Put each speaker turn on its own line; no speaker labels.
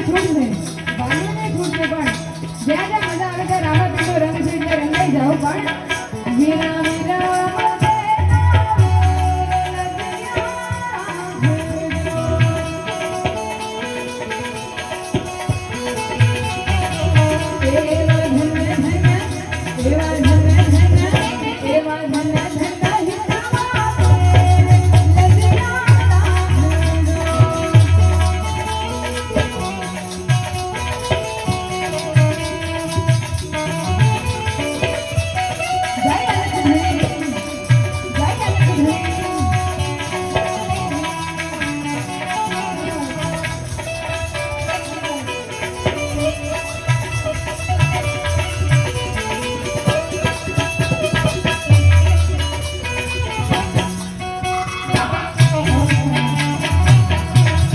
છૂટ છે બાળને છૂટ છે પણ જ્યાં જ્યાં મજા આવે ત્યાં રામાપીરનો રંગ છે એટલે રંગાઈ જાઓ પણ વીરા વીરા Hey!